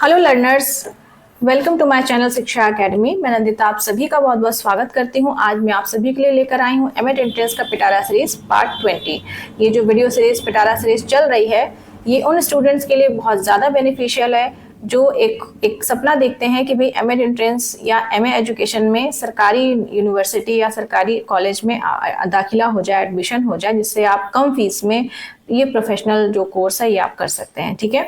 Hello learners, welcome to my channel Shiksha Academy. मैं नंदिता आप सभी का बहुत बहुत स्वागत करती हूँ। आज मैं आप सभी के लिए लेकर आई हूँ एमएड एंट्रेंस का पिटारा सीरीज पार्ट 20। ये जो वीडियो सीरीज पिटारा सीरीज चल रही है ये उन स्टूडेंट्स के लिए बहुत ज़्यादा बेनिफिशियल है जो एक सपना देखते हैं कि भाई एमएड एंट्रेंस या एमए एजुकेशन में सरकारी यूनिवर्सिटी या सरकारी कॉलेज में दाखिला हो जाए, एडमिशन हो जाए, जिससे आप कम फीस में ये प्रोफेशनल जो कोर्स है ये आप कर सकते हैं। ठीक है,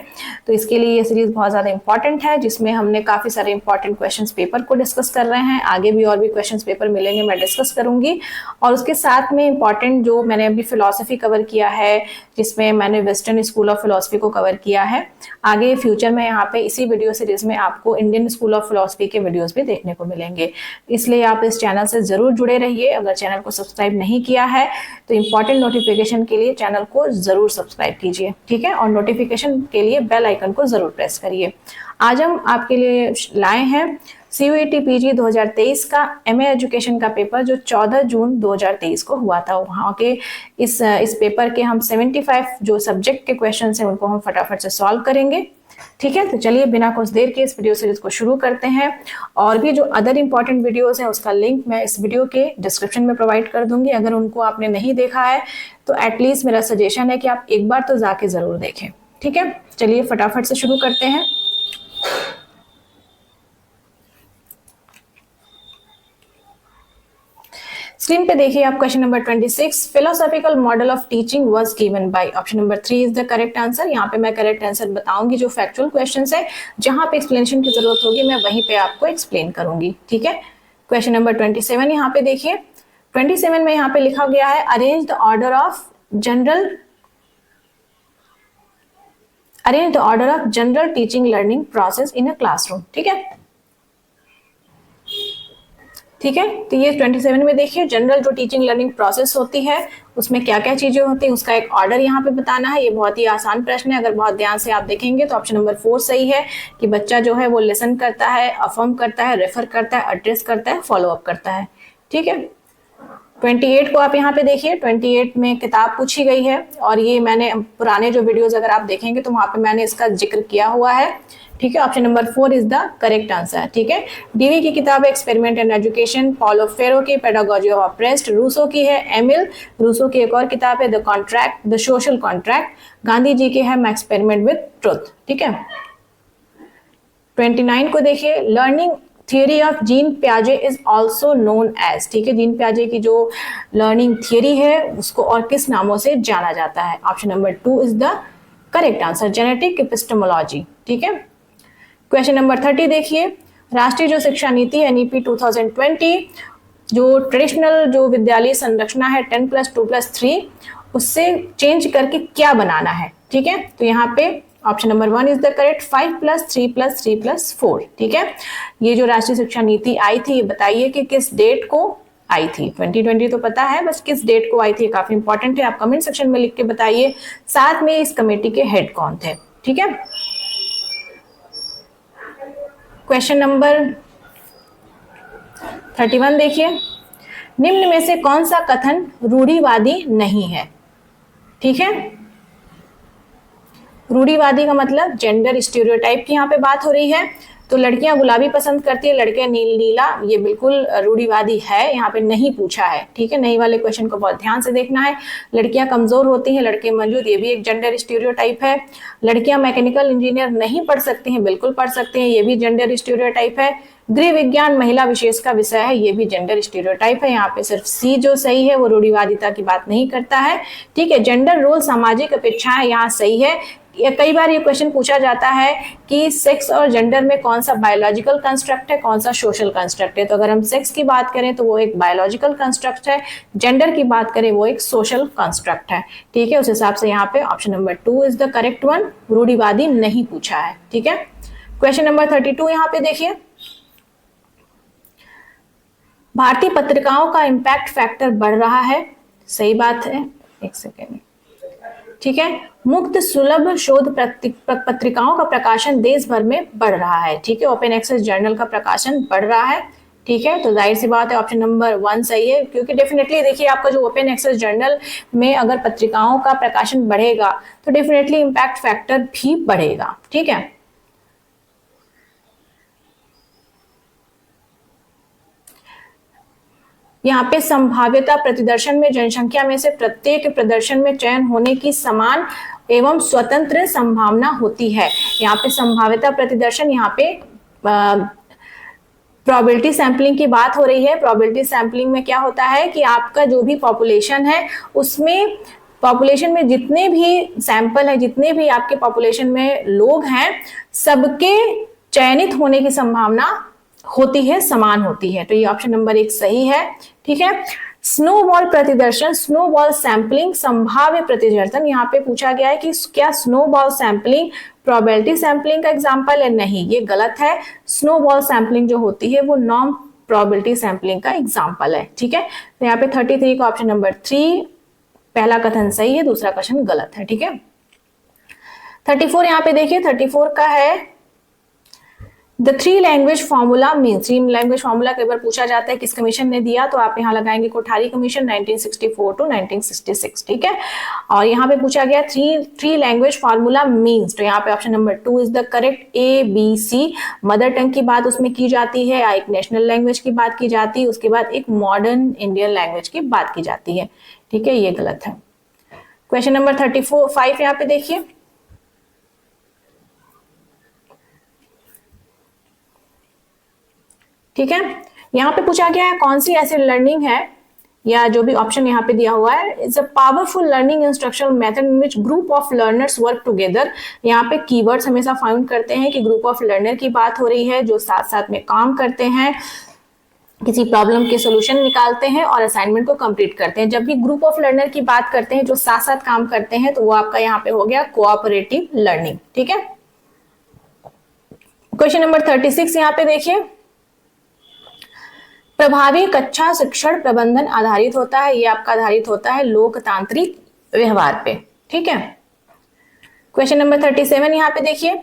तो इसके लिए ये सीरीज बहुत ज़्यादा इंपॉर्टेंट है, जिसमें हमने काफ़ी सारे इंपॉर्टेंट क्वेश्चंस पेपर को डिस्कस कर रहे हैं। आगे भी और भी क्वेश्चंस पेपर मिलेंगे, मैं डिस्कस करूंगी। और उसके साथ में इंपॉर्टेंट जो मैंने अभी फिलॉसफी कवर किया है, जिसमें मैंने वेस्टर्न स्कूल ऑफ फिलॉसफी को कवर किया है। आगे फ्यूचर में यहाँ पे इसी वीडियो सीरीज में आपको इंडियन स्कूल ऑफ फिलॉसफी के वीडियोस भी देखने को मिलेंगे, इसलिए आप इस चैनल से जरूर जुड़े रहिए। अगर चैनल को सब्सक्राइब नहीं किया है तो इंपॉर्टेंट नोटिफिकेशन के लिए चैनल को जरूर सब्सक्राइब कीजिए, ठीक है, और नोटिफिकेशन के लिए बेल आइकन को जरूर प्रेस करिए। आज हम आपके लिए लाए हैं CUET PG 2023 का एमए एजुकेशन का पेपर, जो 14 जून 2023 को हुआ था। वहाँ के इस पेपर के हम 75 जो सब्जेक्ट के क्वेश्चन हैं उनको हम फटाफट से सॉल्व करेंगे। ठीक है, तो चलिए बिना कुछ देर के इस वीडियो सीरीज को शुरू करते हैं। और भी जो अदर इंपॉर्टेंट वीडियोस हैं उसका लिंक मैं इस वीडियो के डिस्क्रिप्शन में प्रोवाइड कर दूंगी। अगर उनको आपने नहीं देखा है तो एटलीस्ट मेरा सजेशन है कि आप एक बार तो जाके जरूर देखें। ठीक है, चलिए फटाफट से शुरू करते हैं। स्क्रीन पे देखिए आप question number 26, philosophical model of teaching was given by. Option number 3 is the correct answer. यहाँ पे मैं करेक्ट आंसर बताऊंगी, जो फैक्चुअल क्वेश्चंस है जहां पे एक्सप्लेनेशन की जरूरत होगी मैं वहीं पे आपको एक्सप्लेन करूंगी। ठीक है, क्वेश्चन नंबर 27 यहाँ पे देखिए। 27 में यहाँ पे लिखा गया है arrange the order of general teaching learning process in a classroom. ठीक है, ठीक है, तो ये 27 में देखिए जनरल जो टीचिंग लर्निंग प्रोसेस होती है उसमें क्या क्या चीजें होती है उसका एक ऑर्डर यहाँ पे बताना है। ये बहुत ही आसान प्रश्न है, अगर बहुत ध्यान से आप देखेंगे तो ऑप्शन नंबर 4 सही है कि बच्चा जो है वो लिसन करता है, अफर्म करता है, रेफर करता है, एड्रेस करता है, फॉलो अप करता है। ठीक है, 28 को आप यहाँ पे देखिए। 28 में किताब पूछी गई है और ये मैंने पुराने जो वीडियोस अगर आप देखेंगे तो वहां पे मैंने इसका जिक्र किया हुआ है। ठीक है, option number 4 is the correct answer. ठीक है, डीवी की किताब एक्सपेरिमेंट एंड एजुकेशन, पॉलो फेरो की पेडागोजी ऑफ ऑप्रेस्ड, रूसो की है एमिल रूसो की एक और किताब है the social contract, Gandhi ji की है मैं एक्सपेरिमेंट विद ट्रुथ। ठीक है, 29 को देखिए लर्निंग थियरी ऑफ जीन पियाजे इज ऑल्सो नोन एज। ठीक है, जीन पियाजे की जो लर्निंग थियरी है उसको और किस नामों से जाना जाता है। Option number 2 is the correct answer, genetic epistemology. ठीक है, क्वेश्चन नंबर 30 देखिए। राष्ट्रीय जो शिक्षा नीति है NEP 2020, जो ट्रेडिशनल जो विद्यालय संरचना है 10+2+3 उससे चेंज करके क्या बनाना है। ठीक है, तो यहाँ पे option number 1 is the correct, 5+3+3+4। ठीक है, ये जो राष्ट्रीय शिक्षा नीति आई थी ये बताइए कि किस डेट को आई थी। 2020 तो पता है, बस किस डेट को आई थी काफी इंपॉर्टेंट है, आप कमेंट सेक्शन में लिख के बताइए। साथ में इस कमेटी के हेड कौन थे। ठीक है, क्वेश्चन नंबर 31 देखिए। निम्न में से कौन सा कथन रूढ़िवादी नहीं है। ठीक है, रूढ़िवादी का मतलब जेंडर स्टीरियोटाइप की यहाँ पे बात हो रही है। तो लड़कियां गुलाबी पसंद करती है, लड़के नीला, ये बिल्कुल रूढ़िवादी है, यहाँ पे नहीं पूछा है। ठीक है, नहीं वाले क्वेश्चन को बहुत ध्यान से देखना है। लड़कियां कमजोर होती हैं, लड़के मौजूद, ये भी एक जेंडर स्टीरियोटाइप है। लड़कियां मैकेनिकल इंजीनियर नहीं पढ़ सकती हैं, बिल्कुल पढ़ सकती हैं, ये भी जेंडर स्टीरियोटाइप है। गृह विज्ञान महिला विशेष का विषय है, ये भी जेंडर स्टीरियोटाइप है। यहाँ पे सिर्फ सी जो सही है वो रूढ़िवादिता की बात नहीं करता है। ठीक है, जेंडर रोल सामाजिक अपेक्षाएं यहाँ सही है। कई बार ये क्वेश्चन पूछा जाता है कि सेक्स और जेंडर में कौन सा बायोलॉजिकल कंस्ट्रक्ट है, कौन सा सोशल कंस्ट्रक्ट है। तो अगर हम सेक्स की बात करें तो वो एक बायोलॉजिकल कंस्ट्रक्ट है, जेंडर की बात करें वो एक सोशल कंस्ट्रक्ट है। ठीक है, उस हिसाब से यहाँ पे option number 2 is the correct one, रूढ़िवादी नहीं पूछा है। ठीक है, क्वेश्चन नंबर 32 यहाँ पे देखिए। भारतीय पत्रिकाओं का इम्पैक्ट फैक्टर बढ़ रहा है, सही बात है, एक सेकेंड। ठीक है, मुक्त सुलभ शोध पत्रिकाओं का प्रकाशन देश भर में बढ़ रहा है। ठीक है, ओपन एक्सेस जर्नल का प्रकाशन बढ़ रहा है। ठीक है, तो जाहिर सी बात है ऑप्शन नंबर 1 सही है, क्योंकि डेफिनेटली देखिए आपका जो ओपन एक्सेस जर्नल में अगर पत्रिकाओं का प्रकाशन बढ़ेगा तो डेफिनेटली इम्पैक्ट फैक्टर भी बढ़ेगा। ठीक है, यहाँ पे संभाव्यता प्रतिदर्शन में जनसंख्या में से प्रत्येक प्रदर्शन में चयन होने की समान एवं स्वतंत्र संभावना होती है। यहाँ पे संभाव्यता प्रतिदर्शन, यहाँ पे प्रोबेबिलिटी सैंपलिंग की बात हो रही है। प्रोबेबिलिटी सैंपलिंग में क्या होता है कि आपका जो भी पॉपुलेशन है, उसमें पॉपुलेशन में जितने भी सैंपल है, जितने भी आपके पॉपुलेशन में लोग हैं, सबके चयनित होने की संभावना होती है, समान होती है। तो ये ऑप्शन नंबर 1 सही है। ठीक है। स्नोबॉल प्रतिदर्शन, स्नोबॉल सैंपलिंग संभाव्य प्रतिदर्शन, यहाँ पे पूछा गया है कि क्या स्नोबॉल सैंपलिंग प्रोबेबिलिटी सैंपलिंग का एग्जांपल है? नहीं, ये गलत है। स्नोबॉल सैंपलिंग जो होती है वो नॉन प्रोबेबिलिटी सैंपलिंग का एग्जांपल है। ठीक है। तो यहाँ पे 33 का ऑप्शन नंबर 3 पहला कथन सही है, दूसरा कथन गलत है। ठीक है। 34 यहाँ पे देखिए, 34 का है the 3 language formula means. 3 language formula कई बार पूछा जाता है किस कमीशन ने दिया, तो आप यहाँ लगाएंगे कोठारी कमीशन 1964 टू 1966। ठीक है। और यहाँ पे पूछा गया 3 लैंग्वेज फॉर्मूला मीन्स, तो यहाँ पे option number 2 is the correct. ABC mother tongue की बात उसमें की जाती है, एक नेशनल लैंग्वेज की बात की जाती है, उसके बाद एक मॉडर्न इंडियन लैंग्वेज की बात की जाती है। ठीक है, ये गलत है। क्वेश्चन नंबर 35 यहाँ पे देखिए, ठीक है। यहाँ पे पूछा गया है कौन सी ऐसी लर्निंग है, या जो भी ऑप्शन यहाँ पे दिया हुआ है, it's a powerful learning instructional method in which group of learners work together. यहाँ पे कीवर्ड्स हमेशा फाउंड करते हैं कि ग्रुप ऑफ लर्नर की बात हो रही है जो साथ साथ में काम करते हैं, किसी प्रॉब्लम के सोल्यूशन निकालते हैं और असाइनमेंट को कंप्लीट करते हैं। जब भी ग्रुप ऑफ लर्नर की बात करते हैं जो साथ साथ काम करते हैं, तो वो आपका यहाँ पे हो गया कोऑपरेटिव लर्निंग। ठीक है। क्वेश्चन नंबर 36 यहाँ पे देखिए, प्रभावी कक्षा शिक्षण प्रबंधन आधारित होता है, ये आपका आधारित होता है लोकतांत्रिक व्यवहार पे। ठीक है। क्वेश्चन नंबर 37 यहाँ पे देखिए,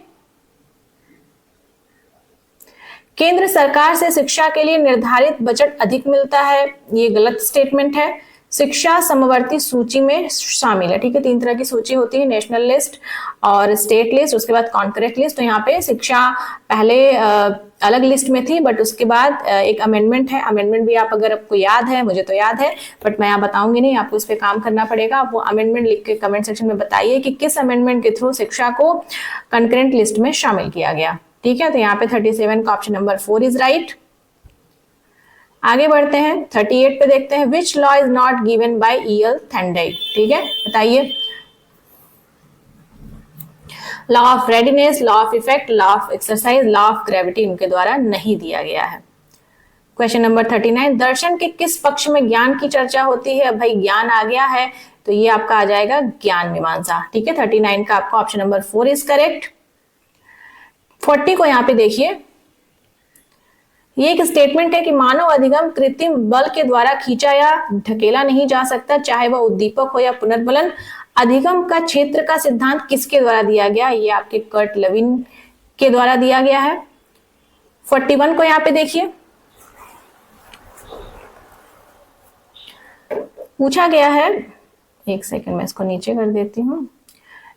केंद्र सरकार से शिक्षा के लिए निर्धारित बजट अधिक मिलता है, ये गलत स्टेटमेंट है। शिक्षा समवर्ती सूची में शामिल है। ठीक है। 3 तरह की सूची होती है, नेशनल लिस्ट और स्टेट लिस्ट, उसके बाद कॉन्करेंट लिस्ट। तो यहाँ पे शिक्षा पहले अलग लिस्ट में थी, बट उसके बाद एक अमेंडमेंट है। अमेंडमेंट भी आप अगर आपको याद है, मुझे तो याद है बट मैं यहाँ बताऊंगी नहीं, आपको इस पे काम करना पड़ेगा। आप वो अमेंडमेंट लिख के कमेंट सेक्शन में बताइए कि किस अमेंडमेंट के थ्रू शिक्षा को कॉन्करेंट लिस्ट में शामिल किया गया। ठीक है। तो यहाँ पे 37 का ऑप्शन नंबर 4 इज राइट। आगे बढ़ते हैं, 38 पे देखते हैं, which law is not given by E.L. Thorndike. ठीक है, बताइए। Law of readiness, law of effect, law of exercise, law of gravity इनके द्वारा नहीं दिया गया है। क्वेश्चन नंबर 39, दर्शन के किस पक्ष में ज्ञान की चर्चा होती है? भाई ज्ञान आ गया है तो ये आपका आ जाएगा ज्ञान मीमांसा। ठीक है। 39 का आपका ऑप्शन नंबर 4 इज करेक्ट। 40 को यहाँ पे देखिए, ये एक स्टेटमेंट है कि मानव अधिगम कृत्रिम बल के द्वारा खींचा या ढकेला नहीं जा सकता, चाहे वह उद्दीपक हो या पुनर्बलन। अधिगम का क्षेत्र का सिद्धांत किसके द्वारा दिया गया? ये आपके कर्ट लेविन के द्वारा दिया गया है। 41 को यहाँ पे देखिए, पूछा गया है, एक सेकंड मैं इसको नीचे कर देती हूँ।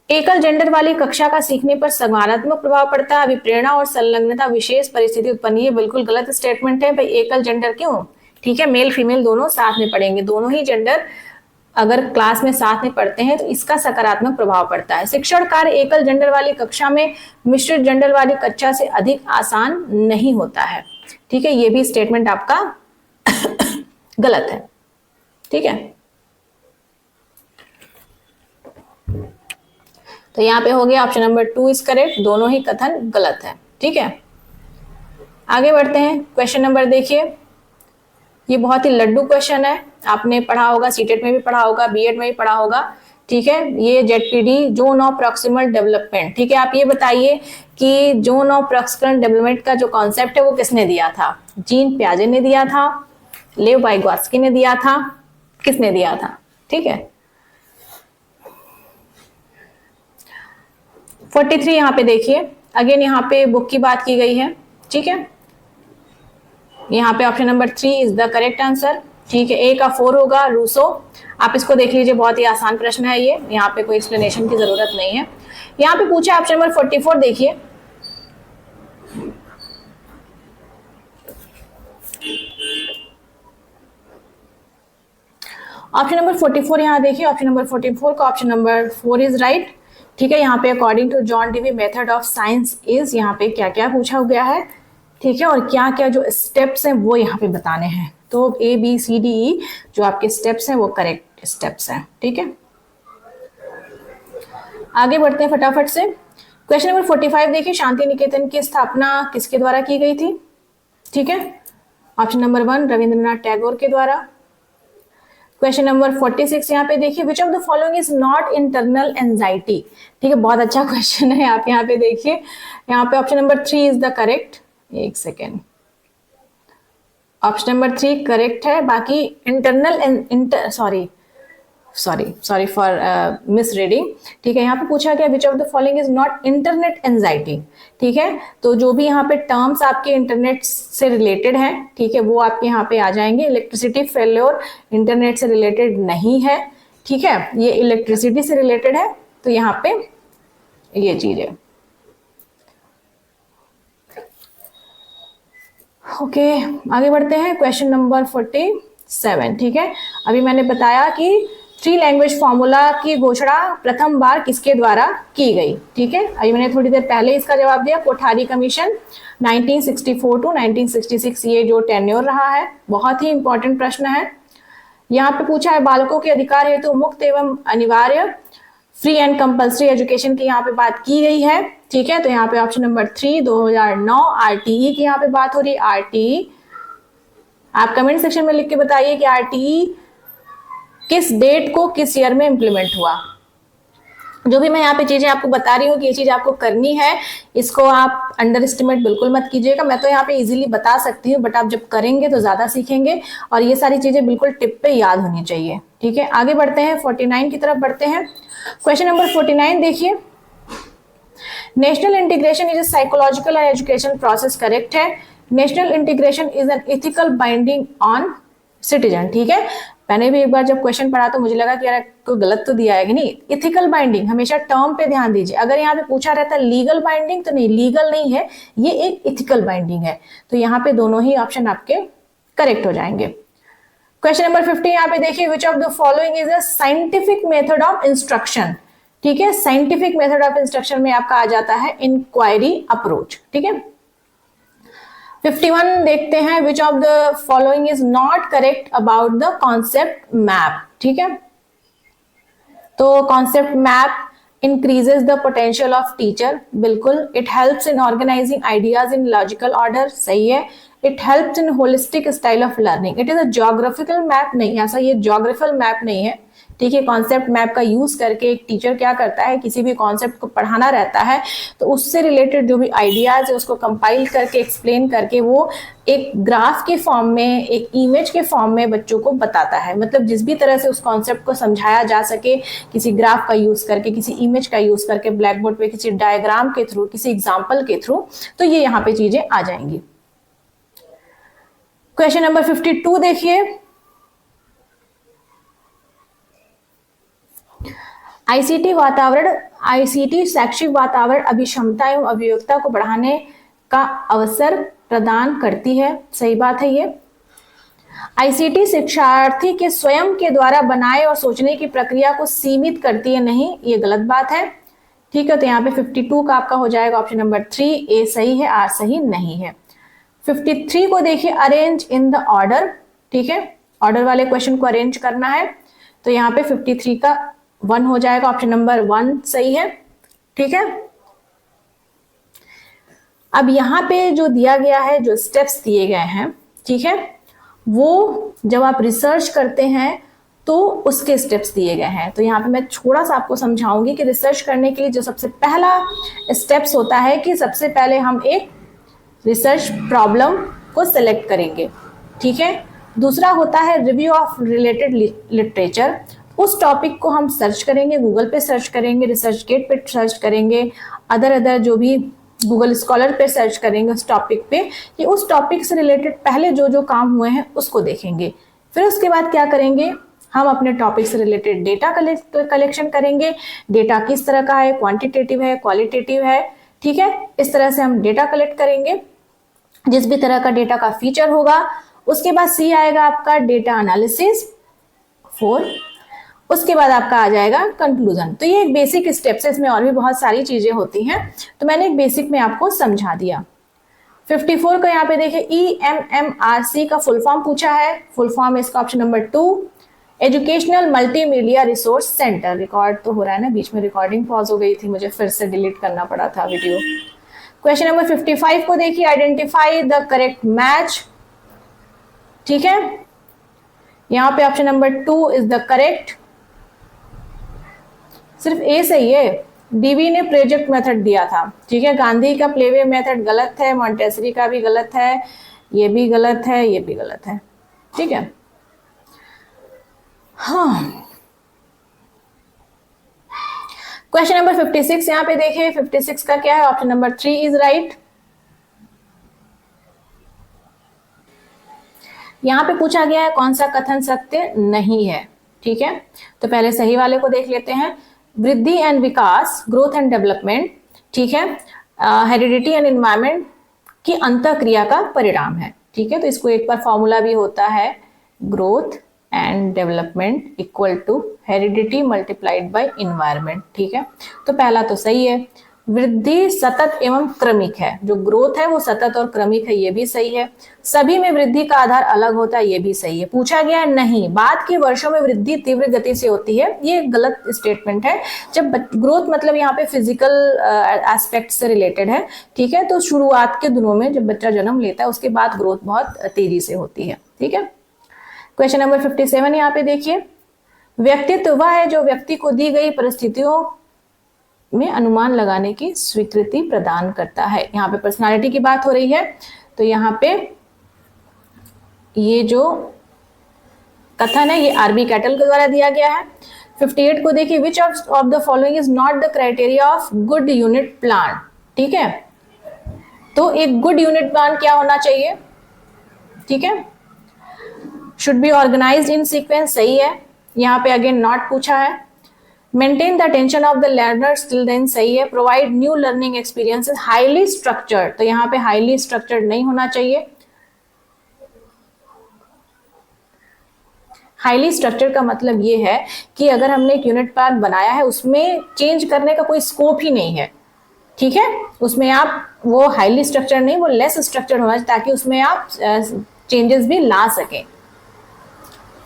एकल जेंडर वाली कक्षा का सीखने पर सकारात्मक प्रभाव पड़ता है, अभिप्रेरणा और संलग्नता विशेष परिस्थिति उत्पन्न। ये बिल्कुल गलत स्टेटमेंट है। भाई एकल जेंडर क्यों? ठीक है, मेल फीमेल दोनों साथ में पढ़ेंगे, दोनों ही जेंडर अगर क्लास में साथ में पढ़ते हैं तो इसका सकारात्मक प्रभाव पड़ता है। शिक्षण कार्य एकल जेंडर वाली कक्षा में मिश्रित जेंडर वाली कक्षा से अधिक आसान नहीं होता है। ठीक है, ये भी स्टेटमेंट आपका गलत है। ठीक है, तो यहाँ पे हो गया ऑप्शन नंबर 2 इज करेक्ट, दोनों ही कथन गलत है। ठीक है, आगे बढ़ते हैं। क्वेश्चन नंबर देखिए, ये बहुत ही लड्डू क्वेश्चन है, आपने पढ़ा होगा, सीटेट में भी पढ़ा होगा, बीएड में भी पढ़ा होगा। ठीक है, ये ZPD zone of proximal development. ठीक है, आप ये बताइए कि जोन ऑफ प्रॉक्सिमल डेवलपमेंट का जो कॉन्सेप्ट है वो किसने दिया था? जीन पियाजे ने दिया था, लेव वाइगोत्स्की ने दिया था, किसने दिया था? ठीक है, 43 यहाँ पे देखिए, अगेन यहाँ पे बुक की बात की गई है। ठीक है, यहाँ पे option number 3 is the correct answer. ठीक है, A का 4 होगा, रूसो। आप इसको देख लीजिए, बहुत ही आसान प्रश्न है ये, यहाँ पे कोई एक्सप्लेनेशन की जरूरत नहीं है। यहाँ पे पूछा ऑप्शन नंबर 44 देखिए, ऑप्शन नंबर 44 यहाँ देखिए, ऑप्शन नंबर 44 का ऑप्शन नंबर 4 इज राइट। ठीक है, यहाँ पे according to John Dewey method of science is, यहाँ पे क्या क्या पूछा गया है, ठीक है, और क्या क्या जो स्टेप्स हैं वो यहाँ पे बताने हैं। तो ABCDE जो आपके स्टेप्स हैं वो करेक्ट स्टेप्स हैं। ठीक है, आगे बढ़ते हैं फटाफट से। क्वेश्चन नंबर 45 देखिए, शांति निकेतन की स्थापना किसके द्वारा की गई थी? ठीक है, ऑप्शन नंबर 1 रविंद्रनाथ टैगोर के द्वारा। क्वेश्चन नंबर 46 यहाँ पे देखिए, which of the following is not internal anxiety. ठीक है, बहुत अच्छा क्वेश्चन है, आप यहाँ पे देखिए, यहाँ पे option number 3 is the correct. एक सेकेंड, ऑप्शन नंबर 3 करेक्ट है, बाकी internal sorry for miss reading. ठीक है, यहाँ पे पूछा गया which of the following is not internet anxiety. ठीक है, तो जो भी यहाँ पे टर्म्स आपके इंटरनेट से रिलेटेड हैं, ठीक है, वो आपके यहाँ पे आ जाएंगे। इलेक्ट्रिसिटी फेल्योर इंटरनेट से रिलेटेड नहीं है। ठीक है, ये इलेक्ट्रिसिटी से रिलेटेड है, तो यहाँ पे ये चीज है। ओके, आगे बढ़ते हैं। Question number 47। ठीक है, अभी मैंने बताया कि 3 लैंग्वेज फॉर्मूला की घोषणा प्रथम बार किसके द्वारा की गई। ठीक है, अभी मैंने थोड़ी देर पहले इसका जवाब दिया, कोठारी कमीशन 1964 टू 1966, ये जो टेन्योर रहा है, बहुत ही इंपॉर्टेंट प्रश्न है। यहाँ पे पूछा है बालकों के अधिकार हेतु मुक्त एवं अनिवार्य फ्री एंड कंपल्सरी एजुकेशन की यहाँ पे बात की गई है। ठीक है, तो यहाँ पे ऑप्शन नंबर 3 2009 RTE की यहाँ पे बात हो रही है। RTE आप कमेंट सेक्शन में लिख के बताइए कि RTE किस डेट को किस ईयर में इंप्लीमेंट हुआ। जो भी मैं यहाँ पे चीजें आपको बता रही हूँ कि ये चीज आपको करनी है, इसको आप अंडर एस्टिमेट बिल्कुल मत कीजिएगा। मैं तो यहाँ पे इजीली बता सकती हूँ, बट आप जब करेंगे तो ज्यादा सीखेंगे, और ये सारी चीजें बिल्कुल टिप पे याद होनी चाहिए। ठीक है, आगे बढ़ते हैं, 49 की तरफ बढ़ते हैं। क्वेश्चन नंबर 49 देखिए, national integration is a psychological and education process, correct है। National integration is an ethical binding on citizen. ठीक है, मैंने भी एक बार जब क्वेश्चन पढ़ा तो मुझे लगा कि यार कोई गलत तो दिया है कि नहीं। इथिकल बाइंडिंग, हमेशा टर्म पे ध्यान दीजिए। अगर यहाँ पे पूछा रहता लीगल बाइंडिंग, तो नहीं, लीगल नहीं है, ये एक इथिकल बाइंडिंग है। तो यहाँ पे दोनों ही ऑप्शन आपके करेक्ट हो जाएंगे। क्वेश्चन नंबर 50 यहाँ पे देखिए, which of the following is a scientific method of instruction. ठीक है, साइंटिफिक मेथड ऑफ इंस्ट्रक्शन में आपका आ जाता है इंक्वायरी अप्रोच। ठीक है, 51 देखते हैं, which of the following is not correct about the concept map. ठीक है, तो concept map increases the potential of teacher, बिल्कुल। it helps in organizing ideas in logical order, सही है। it helps in holistic style of learning, it is a geographical map, नहीं, ऐसा ये geographical map नहीं है। ठीक है, कॉन्सेप्ट मैप का यूज करके एक टीचर क्या करता है, किसी भी कॉन्सेप्ट को पढ़ाना रहता है तो उससे रिलेटेड जो भी आइडियाज है उसको कंपाइल करके एक्सप्लेन करके वो एक ग्राफ के फॉर्म में, एक इमेज के फॉर्म में बच्चों को बताता है। मतलब जिस भी तरह से उस कॉन्सेप्ट को समझाया जा सके, किसी ग्राफ का यूज करके, किसी इमेज का यूज करके, ब्लैक बोर्ड पे किसी डायग्राम के थ्रू, किसी एग्जाम्पल के थ्रू, तो ये यहाँ पे चीजें आ जाएंगी। क्वेश्चन नंबर 52 देखिए, आईसीटी वातावरण, आईसीटी शैक्षिक वातावरण अभिक्षमता एवं अभियोक्ता को बढ़ाने का अवसर प्रदान करती है, सही बात है ये। आईसीटी शिक्षार्थी के स्वयं के द्वारा बनाए और सोचने की प्रक्रिया को सीमित करती है, नहीं, ये गलत बात है। ठीक है, तो यहाँ पे 52 का आपका हो जाएगा ऑप्शन नंबर 3, ए सही है, आर सही नहीं है। 53 को देखिए, अरेंज इन द ऑर्डर। ठीक है, ऑर्डर वाले क्वेश्चन को अरेंज करना है, तो यहाँ पे 53 का 1 हो जाएगा, ऑप्शन नंबर 1 सही है। ठीक है, अब यहाँ पे जो दिया गया है, जो स्टेप्स दिए गए हैं, ठीक है, वो जब आप रिसर्च करते हैं तो उसके स्टेप्स दिए गए हैं। तो यहाँ पे मैं थोड़ा सा आपको समझाऊंगी कि रिसर्च करने के लिए जो सबसे पहला स्टेप्स होता है कि सबसे पहले हम एक रिसर्च प्रॉब्लम को सिलेक्ट करेंगे। ठीक है, दूसरा होता है रिव्यू ऑफ रिलेटेड लिटरेचर, उस टॉपिक को हम सर्च करेंगे, गूगल पे सर्च करेंगे, रिसर्च गेट पे सर्च करेंगे, अदर जो भी गूगल स्कॉलर पे सर्च करेंगे उस टॉपिक पे, कि उस टॉपिक से रिलेटेड पहले जो जो काम हुए हैं उसको देखेंगे। फिर उसके बाद क्या करेंगे, हम अपने टॉपिक से रिलेटेड डेटा कलेक्शन करेंगे। डेटा किस तरह का है, क्वांटिटेटिव है, क्वालिटेटिव है। ठीक है, इस तरह से हम डेटा कलेक्ट करेंगे, जिस भी तरह का डेटा का फीचर होगा। उसके बाद सी आएगा आपका डेटा एनालिसिस, 4। उसके बाद आपका आ जाएगा कंक्लूजन। तो ये एक बेसिक स्टेप्स है, इसमें और भी बहुत सारी चीजें होती हैं, तो मैंने एक बेसिक में आपको समझा दिया। 54 का यहाँ पे देखिए EMMRC का फुल फॉर्म पूछा है। फुल फॉर्म इसका option number 2 educational multimedia resource centre. Record तो हो रहा है ना, बीच में रिकॉर्डिंग पॉज हो गई थी, मुझे फिर से डिलीट करना पड़ा था वीडियो। क्वेश्चन नंबर 55 को देखिए आइडेंटिफाई द करेक्ट मैच। ठीक है, यहां पे option number 2 is the correct. सिर्फ ए सही है, डीवी ने प्रोजेक्ट मेथड दिया था। ठीक है, गांधी का प्लेवे मेथड गलत है, मॉन्टेसरी का भी गलत है, ये भी गलत है, ये भी गलत है। ठीक है, हाँ। क्वेश्चन नंबर 56 यहां पे देखिए, 56 का क्या है, ऑप्शन नंबर 3 इज राइट। यहां पे पूछा गया है कौन सा कथन सत्य नहीं है। ठीक है, तो पहले सही वाले को देख लेते हैं। वृद्धि and Vikas, growth and development, ठीक है, हेरिडिटी एंड एनवायरमेंट की अंतःक्रिया का परिणाम है। ठीक है, तो इसको एक बार फॉर्मूला भी होता है, growth and development equal to heredity multiplied by environment. ठीक है, तो पहला तो सही है। वृद्धि सतत एवं क्रमिक है, जो ग्रोथ है वो सतत और क्रमिक है, ये भी सही है। सभी में वृद्धि का आधार अलग होता है, ये भी सही है। पूछा गया है नहीं, बाद के वर्षों में वृद्धि तीव्र गति से होती है, ये गलत स्टेटमेंट है। जब ग्रोथ मतलब यहाँ पे फिजिकल एस्पेक्ट से रिलेटेड है। ठीक है, तो शुरुआत के दिनों में जब बच्चा जन्म लेता है उसके बाद ग्रोथ बहुत तेजी से होती है। ठीक है, क्वेश्चन नंबर 57 यहाँ पे देखिए, व्यक्तित्व वह है जो व्यक्ति को दी गई परिस्थितियों में अनुमान लगाने की स्वीकृति प्रदान करता है। यहाँ पे पर्सनालिटी की बात हो रही है, तो यहाँ पे ये जो कथन है ये आरबी कैटल के द्वारा दिया गया है। 58 को देखिए, which of the following is not the criteria of good unit plan. ठीक है, तो एक गुड यूनिट प्लान क्या होना चाहिए। ठीक है, should be organised in sequence, सही है। यहाँ पे अगेन नॉट पूछा है। Maintain the attention of the learners till then, सही है। Provide new learning experiences, highly structured, तो यहाँ पे हाईली स्ट्रक्चर्ड नहीं होना चाहिए। हाईली स्ट्रक्चर्ड का मतलब ये है कि अगर हमने एक यूनिट प्लान बनाया है उसमें चेंज करने का कोई स्कोप ही नहीं है। ठीक है, उसमें आप वो हाईली स्ट्रक्चर्ड नहीं, वो लेस स्ट्रक्चर्ड होना चाहिए ताकि उसमें आप चेंजेस भी ला सकें।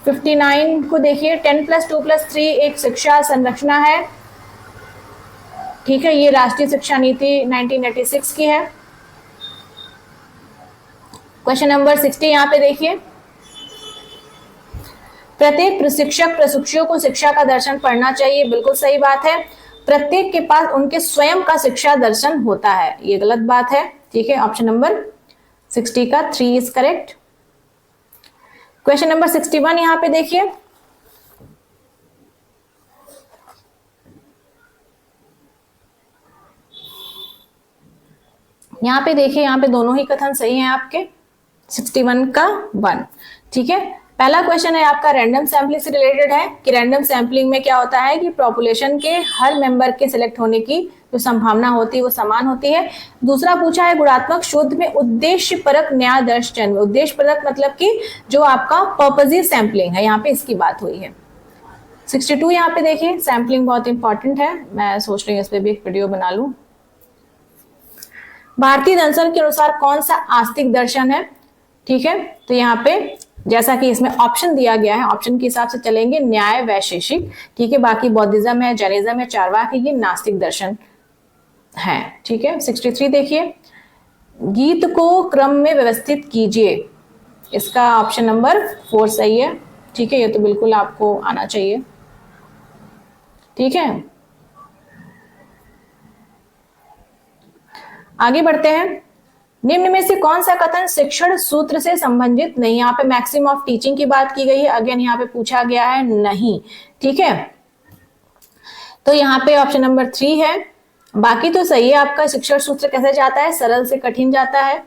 59 को देखिए, 10+2+3 एक शिक्षा संरचना है। ठीक है, ये राष्ट्रीय शिक्षा नीति 1986 की है। क्वेश्चन नंबर 60 यहाँ पे देखिए, प्रत्येक प्रशिक्षक प्रशिक्षुओं को शिक्षा का दर्शन पढ़ना चाहिए, बिल्कुल सही बात है। प्रत्येक के पास उनके स्वयं का शिक्षा दर्शन होता है, ये गलत बात है। ठीक है, ऑप्शन नंबर 60 का 3 इज करेक्ट। क्वेश्चन नंबर 61 यहां पे देखिए, यहां पे देखिए, यहां पे दोनों ही कथन सही हैं आपके, 61 का 1। ठीक है, पहला क्वेश्चन है आपका रैंडम सैम्पलिंग से रिलेटेड है कि रैंडम सैम्पलिंग में क्या होता है कि पॉपुलेशन के हर मेंबर के सिलेक्ट होने की जो संभावना होती है वो समान होती है। दूसरा पूछा है गुणात्मक शोध में उद्देश्य परक न्यायदर्श चयन। उद्देश्य परक मतलब कि जो आपका पर्पजिव सैम्पलिंग है, यहाँ पे इसकी बात हुई है। 62 यहाँ पे देखिए, सैम्पलिंग बहुत इंपॉर्टेंट है, मैं सोच रही हूँ इस पर भी एक वीडियो बना लूं। भारतीय दर्शन के अनुसार कौन सा आस्तिक दर्शन है। ठीक है, तो यहाँ पे जैसा कि इसमें ऑप्शन दिया गया है, ऑप्शन के हिसाब से चलेंगे, न्याय वैशेषिक। ठीक है, बाकी बौद्धिज्म है, जैनिज्म है, चारवाक है, ये नास्तिक दर्शन है। ठीक है, 63 देखिए, गीत को क्रम में व्यवस्थित कीजिए, इसका ऑप्शन नंबर 4 सही है। ठीक है, ये तो बिल्कुल आपको आना चाहिए। ठीक है, आगे बढ़ते हैं। निम्न में से कौन सा कथन शिक्षण सूत्र से संबंधित नहीं। यहाँ पे मैक्सिम ऑफ टीचिंग की बात की गई है, अगेन यहाँ पे पूछा गया है नहीं। ठीक है, तो यहाँ पे ऑप्शन नंबर 3 है। बाकी तो सही है आपका। शिक्षण सूत्र कैसे जाता है, सरल से कठिन जाता है,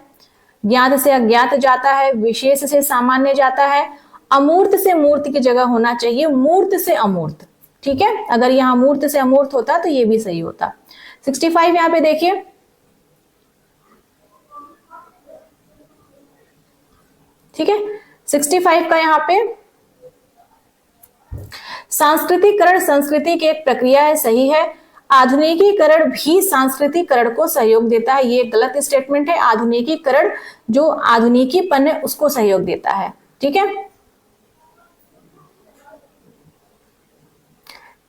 ज्ञात से अज्ञात जाता है, विशेष से सामान्य जाता है, अमूर्त से मूर्त की जगह होना चाहिए, मूर्त से अमूर्त। ठीक है, अगर यहाँ मूर्त से अमूर्त होता तो ये भी सही होता। 65 यहाँ पे देखिए, ठीक है, 65 का यहाँ पे सांस्कृतिकरण संस्कृति की एक प्रक्रिया है, सही है। आधुनिकीकरण भी सांस्कृतिकरण को सहयोग देता है, ये गलत स्टेटमेंट है। आधुनिकीकरण जो आधुनिकीपन है उसको सहयोग देता है, ठीक है।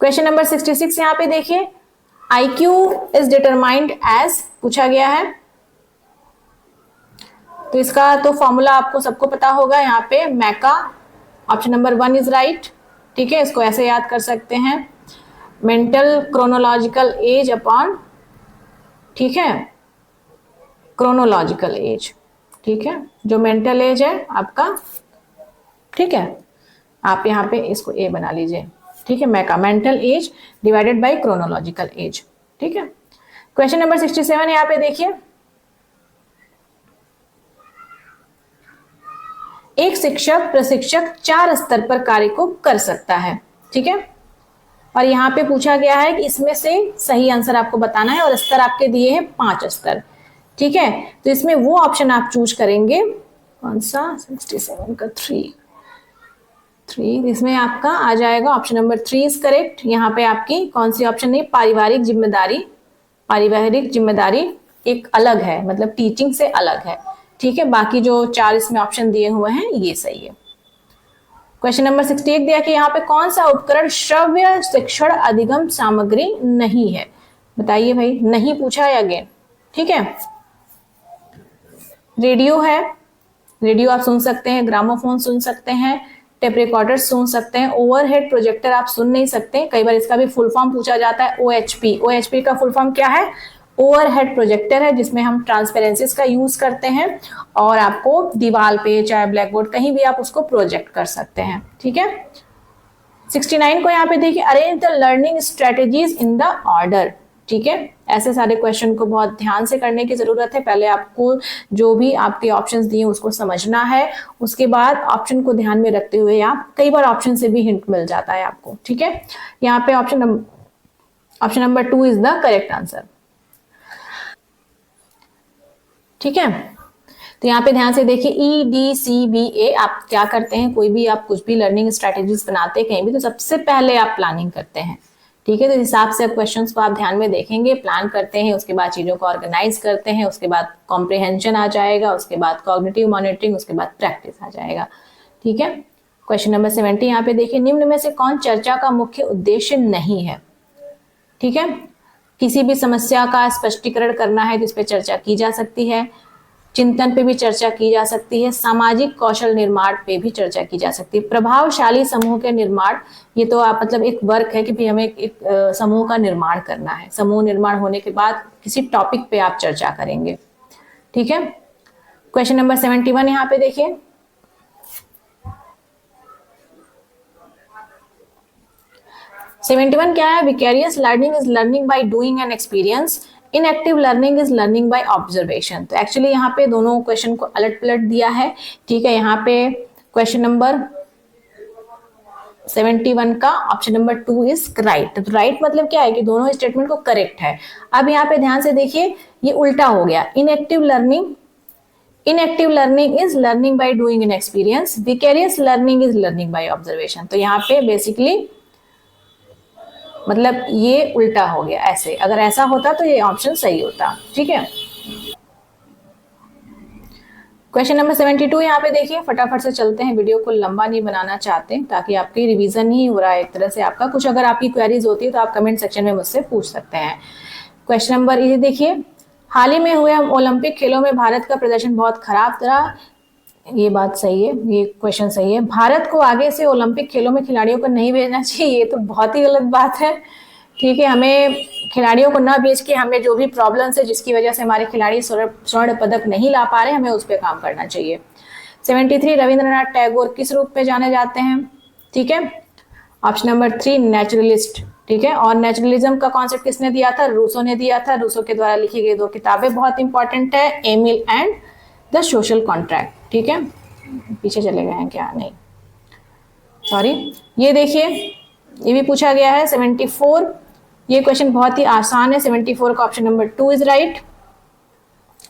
क्वेश्चन नंबर 66 यहां पे देखिए, IQ इज डिटरमाइंड एज पूछा गया है, तो इसका तो फॉर्मूला आपको सबको पता होगा यहाँ पे, मैका। ऑप्शन नंबर 1 इज राइट, ठीक है। इसको ऐसे याद कर सकते हैं, मेंटल क्रोनोलॉजिकल एज अपॉन, ठीक है, क्रोनोलॉजिकल एज, ठीक है, जो मेंटल एज है आपका, ठीक है। आप यहाँ पे इसको ए बना लीजिए, ठीक है, मैका, mental age divided by chronological age, ठीक है। क्वेश्चन नंबर 67 यहाँ पे देखिए, एक शिक्षक प्रशिक्षक 4 स्तर पर कार्य को कर सकता है, ठीक है। और यहाँ पे पूछा गया है कि इसमें से सही आंसर आपको बताना है, और स्तर आपके दिए हैं 5 स्तर, ठीक है। तो इसमें वो ऑप्शन आप चूज करेंगे, कौन सा, 67 का 3, इसमें आपका आ जाएगा ऑप्शन नंबर 3 इज करेक्ट। यहाँ पे आपकी कौन सी ऑप्शन नहीं, पारिवारिक जिम्मेदारी, पारिवारिक जिम्मेदारी एक अलग है, मतलब टीचिंग से अलग है, ठीक है। बाकी जो 4 इसमें ऑप्शन दिए हुए हैं ये सही है। क्वेश्चन नंबर 68 दिया कि यहाँ पे कौन सा उपकरण श्रव्य शिक्षण अधिगम सामग्री नहीं है, बताइए भाई, नहीं पूछा है अगेन, ठीक है। रेडियो है, रेडियो आप सुन सकते हैं, ग्रामोफोन सुन सकते हैं, टेप रिकॉर्डर सुन सकते हैं, ओवरहेड प्रोजेक्टर आप सुन नहीं सकते। कई बार इसका भी फुल फॉर्म पूछा जाता है, OHP। OHP का फुल फॉर्म क्या है, ओवरहेड प्रोजेक्टर है, जिसमें हम ट्रांसपेरेंसीज का यूज करते हैं और आपको दीवार पे चाहे ब्लैक बोर्ड कहीं भी आप उसको प्रोजेक्ट कर सकते हैं, ठीक है। 69 को यहाँ पे देखिए, arrange the learning strategies in the order, ठीक है। ऐसे सारे क्वेश्चन को बहुत ध्यान से करने की जरूरत है। पहले आपको जो भी आपके ऑप्शंस दिए उसको समझना है, उसके बाद ऑप्शन को ध्यान में रखते हुए आप, कई बार ऑप्शन से भी हिंट मिल जाता है आपको, ठीक है। यहाँ पे option number 2 is the correct answer, ठीक है। तो यहाँ पे ध्यान से देखिए, EDCBA आप क्या करते हैं, कोई भी आप कुछ भी लर्निंग स्ट्रेटेजीज बनाते हैं कहीं भी, तो सबसे पहले आप प्लानिंग करते हैं, ठीक है। तो इस हिसाब से क्वेश्चंस को आप ध्यान में देखेंगे, प्लान करते हैं, उसके बाद चीजों को ऑर्गेनाइज करते हैं, उसके बाद कॉम्प्रिहेंशन आ जाएगा, उसके बाद कॉग्निटिव मॉनिटरिंग, उसके बाद प्रैक्टिस आ जाएगा, ठीक है। क्वेश्चन नंबर 70 यहाँ पे देखिए, निम्न में से कौन चर्चा का मुख्य उद्देश्य नहीं है, ठीक है। किसी भी समस्या का स्पष्टीकरण करना है तो इस पर चर्चा की जा सकती है, चिंतन पे भी चर्चा की जा सकती है, सामाजिक कौशल निर्माण पे भी चर्चा की जा सकती है, प्रभावशाली समूह के निर्माण, ये तो आप मतलब एक वर्क है कि भी हमें एक समूह का निर्माण करना है, समूह निर्माण होने के बाद किसी टॉपिक पे आप चर्चा करेंगे, ठीक है। क्वेश्चन नंबर 71 यहाँ पे देखिए, क्या है, vicarious learning is learning by doing an experience, inactive learning is learning by observation. तो एक्चुअली यहाँ पे दोनों क्वेश्चन को अलट पलट दिया है, ठीक है। यहाँ पे क्वेश्चन नंबर 71 का ऑप्शन नंबर 2 इज राइट। तो राइट मतलब क्या है कि दोनों स्टेटमेंट को करेक्ट है। अब यहाँ पे ध्यान से देखिए, ये उल्टा हो गया, inactive learning is learning by doing an experience, vicarious learning is learning by observation. तो यहाँ पे बेसिकली मतलब ये उल्टा हो गया, ऐसे अगर ऐसा होता तो ये ऑप्शन सही होता, ठीक है। क्वेश्चन नंबर 72 यहाँ पे देखिए, फटाफट से चलते हैं, वीडियो को लंबा नहीं बनाना चाहते ताकि आपकी रिवीजन ही हो रहा है एक तरह से आपका। कुछ अगर आपकी क्वेरीज होती है तो आप कमेंट सेक्शन में मुझसे पूछ सकते हैं। क्वेश्चन नंबर ये देखिए, हाल ही में हुए ओलंपिक खेलों में भारत का प्रदर्शन बहुत खराब रहा, ये बात सही है, ये क्वेश्चन सही है। भारत को आगे से ओलंपिक खेलों में खिलाड़ियों को नहीं भेजना चाहिए, ये तो बहुत ही गलत बात है, ठीक है। हमें खिलाड़ियों को ना भेज के हमें जो भी प्रॉब्लम्स है जिसकी वजह से हमारे खिलाड़ी स्वर्ण पदक नहीं ला पा रहे, हमें उस पर काम करना चाहिए। 73 रविंद्रनाथ टैगोर किस रूप में जाने जाते हैं, ठीक है। ऑप्शन नंबर 3 नेचुरलिस्ट, ठीक है। और नेचुरलिज्म का कॉन्सेप्ट किसने दिया था, रूसो ने दिया था। रूसो के द्वारा लिखी गई 2 किताबें बहुत इंपॉर्टेंट है, Emile and the social contract, ठीक है। पीछे चले गए हैं क्या, नहीं सॉरी। ये देखिए, ये भी पूछा गया है 74, ये क्वेश्चन बहुत ही आसान है। 74 का ऑप्शन नंबर 2 इज राइट,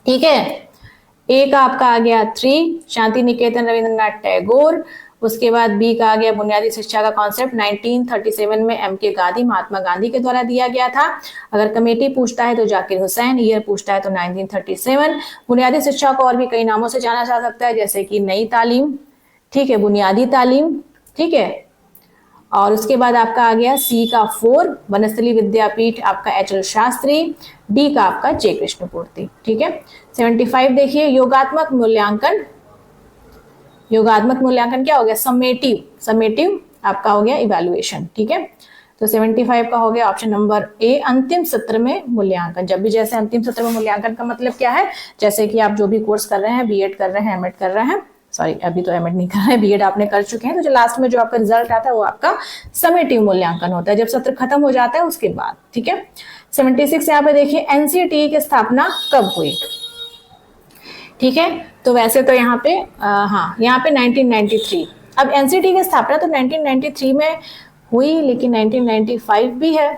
ठीक है। ए का आपका आ गया 3, शांति निकेतन रविंद्रनाथ टैगोर, उसके बाद बी का आ गया बुनियादी शिक्षा का कॉन्सेप्ट 1937 में MK गांधी, महात्मा गांधी के द्वारा दिया गया था। अगर कमेटी पूछता है तो जाकिर हुसैन, ईयर पूछता है तो 1937। बुनियादी शिक्षा को और भी कई नामों से जाना जा सकता है, जैसे कि नई तालीम, ठीक है, बुनियादी तालीम, ठीक है। और उसके बाद आपका आ गया सी का 4 वनस्थली विद्यापीठ आपका HL शास्त्री, डी का आपका J कृष्णमूर्ति, ठीक है। 75 देखिए योगात्मक मूल्यांकन। योगात्मक मूल्यांकन क्या हो गया? समेटिव आपका हो गया इवैल्यूएशन, ठीक है। तो 75 का हो गया ऑप्शन नंबर ए अंतिम सत्र में मूल्यांकन। जब भी जैसे अंतिम सत्र में मूल्यांकन का मतलब क्या है, जैसे कि आप जो भी कोर्स कर रहे हैं, बीएड कर रहे हैं, एमएड कर रहे हैं, सॉरी अभी तो एमएड नहीं कर रहे हैं, बीएड आपने कर चुके हैं, तो जो लास्ट में जो आपका रिजल्ट आता है वो आपका समेटिव मूल्यांकन होता है, जब सत्र खत्म हो जाता है उसके बाद, ठीक है। 76 यहाँ पे देखिए एनसीटी की स्थापना कब हुई, ठीक है। तो वैसे तो यहाँ पे हाँ यहाँ पे 1993। अब एनसीटी की स्थापना तो 1993 में हुई, लेकिन 1995 भी है,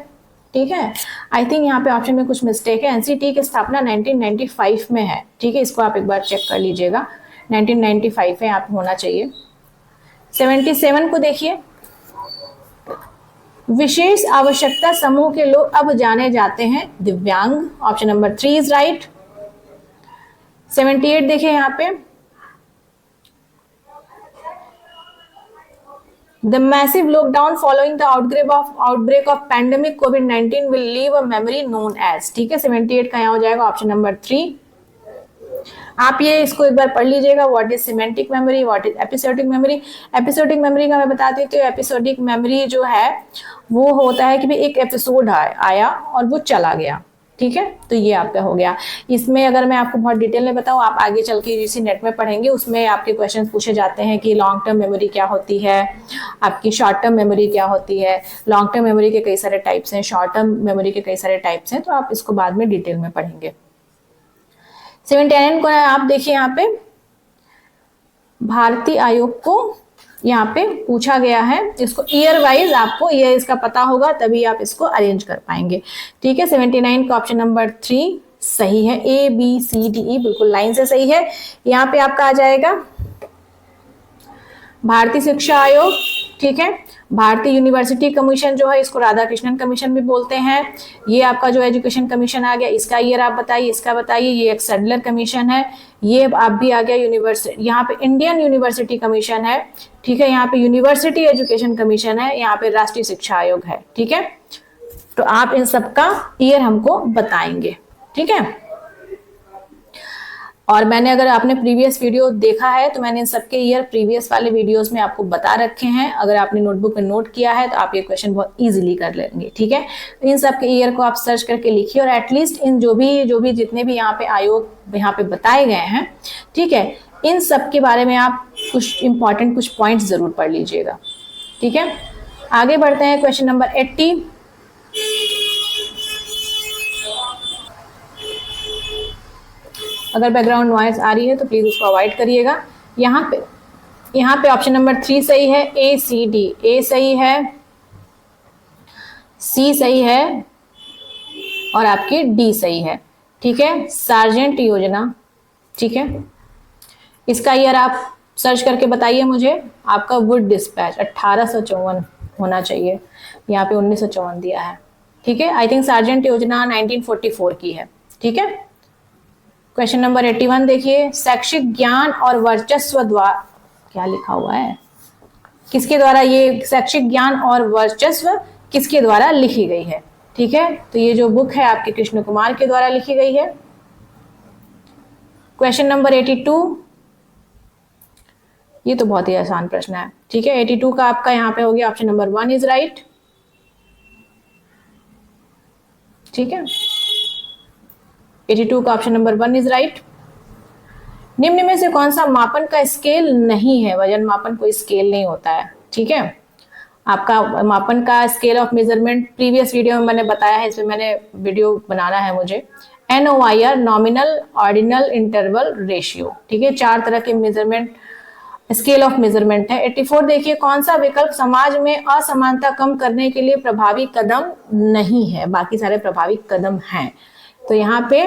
ठीक है। आई थिंक यहाँ पे ऑप्शन में कुछ मिस्टेक है, एनसीटी की स्थापना 1995 में है, ठीक है। इसको आप एक बार चेक कर लीजिएगा, 1995 है, आप होना चाहिए। 77 को देखिए विशेष आवश्यकता समूह के लोग अब जाने जाते हैं दिव्यांग, ऑप्शन नंबर 3 इज राइट। 78 देखिए यहाँ पे The massive lockdown following the outbreak of pandemic COVID-19 will leave a memory known as, ठीक है। 78 का यहाँ हो जाएगा ऑप्शन नंबर 3। आप ये इसको एक बार पढ़ लीजिएगा, what is semantic memory, what is episodic memory. Episodic memory का मैं बताती हूँ, तो एपिसोडिक मेमोरी जो है वो होता है कि भाई एक एपिसोड आया और वो चला गया, ठीक है। तो ये आपका हो गया। इसमें अगर मैं आपको बहुत डिटेल में बताऊं, आप आगे चल के यूजीसी नेट में पढ़ेंगे, उसमें आपके क्वेश्चन पूछे जाते हैं कि लॉन्ग टर्म मेमोरी क्या होती है, आपकी शॉर्ट टर्म मेमोरी क्या होती है। लॉन्ग टर्म मेमोरी के कई सारे टाइप्स हैं, शॉर्ट टर्म मेमोरी के कई सारे टाइप्स हैं, तो आप इसको बाद में डिटेल में पढ़ेंगे। 79 को आप देखिए यहाँ पे भारतीय आयोग को यहाँ पे पूछा गया है, इसको ईयर वाइज आपको ईयर इसका पता होगा तभी आप इसको अरेंज कर पाएंगे, ठीक है। 79 का ऑप्शन नंबर 3 सही है, ABCDE बिल्कुल लाइन से सही है। यहाँ पे आपका आ जाएगा भारतीय शिक्षा आयोग, ठीक है। भारतीय यूनिवर्सिटी कमीशन जो है, इसको राधा कृष्णन कमीशन भी बोलते हैं। ये आपका जो एजुकेशन कमीशन आ गया, इसका ईयर आप बताइए, इसका बताइए। ये एक सैडलर कमीशन है, ये आप भी आ गया यूनिवर्सिटी। यहाँ पे इंडियन यूनिवर्सिटी कमीशन है, ठीक है। यहाँ पे यूनिवर्सिटी एजुकेशन कमीशन है, यहाँ पे राष्ट्रीय शिक्षा आयोग है, ठीक है। तो आप इन सबका ईयर हमको बताएंगे, ठीक है। और मैंने अगर आपने प्रीवियस वीडियो देखा है तो मैंने इन सबके ईयर प्रीवियस वाले वीडियोस में आपको बता रखे हैं। अगर आपने नोटबुक में नोट किया है तो आप ये क्वेश्चन बहुत इजीली कर लेंगे, ठीक है। तो इन सबके ईयर को आप सर्च करके लिखिए, और एटलीस्ट इन जो भी जितने भी यहाँ पे आयोग यहाँ पे बताए गए हैं, ठीक है, इन सब के बारे में आप कुछ इंपॉर्टेंट कुछ पॉइंट्स जरूर पढ़ लीजिएगा, ठीक है। आगे बढ़ते हैं क्वेश्चन नंबर 80। अगर बैकग्राउंड नॉइज आ रही है तो प्लीज उसको अवॉइड करिएगा। यहाँ पे ऑप्शन नंबर 3 सही है, ACD, A सही है, C सही है, और आपकी D सही है, ठीक है। सार्जेंट योजना, ठीक है, इसका ईयर आप सर्च करके बताइए मुझे। आपका वुड डिस्पैच 1854 होना चाहिए, यहाँ पे 1954 दिया है, ठीक है। आई थिंक सार्जेंट योजना 1944 की है, ठीक है। क्वेश्चन नंबर 81 देखिए शैक्षिक ज्ञान और वर्चस्व द्वारा, क्या लिखा हुआ है, किसके द्वारा ये शैक्षिक ज्ञान और वर्चस्व किसके द्वारा लिखी गई है, ठीक है। तो ये जो बुक है आपके कृष्ण कुमार के द्वारा लिखी गई है। क्वेश्चन नंबर 82, ये तो बहुत ही आसान प्रश्न है, ठीक है। 82 का आपका यहाँ पे हो गया ऑप्शन नंबर 1 इज राइट, ठीक है। 82 का ऑप्शन नंबर 1 इज राइट। निम्न में से कौन सा मापन का स्केल नहीं है? वजन मापन कोई स्केल नहीं होता है, ठीक है। आपका मापन का scale of measurement previous video में मैंने बताया है, इसमें मैंने वीडियो बनाना है मुझे। NOIR nominal ordinal interval ratio, ठीक है। 4 तरह के मेजरमेंट स्केल ऑफ मेजरमेंट है। 84 देखिए कौन सा विकल्प समाज में असमानता कम करने के लिए प्रभावी कदम नहीं है? बाकी सारे प्रभावी कदम हैं। तो यहाँ पे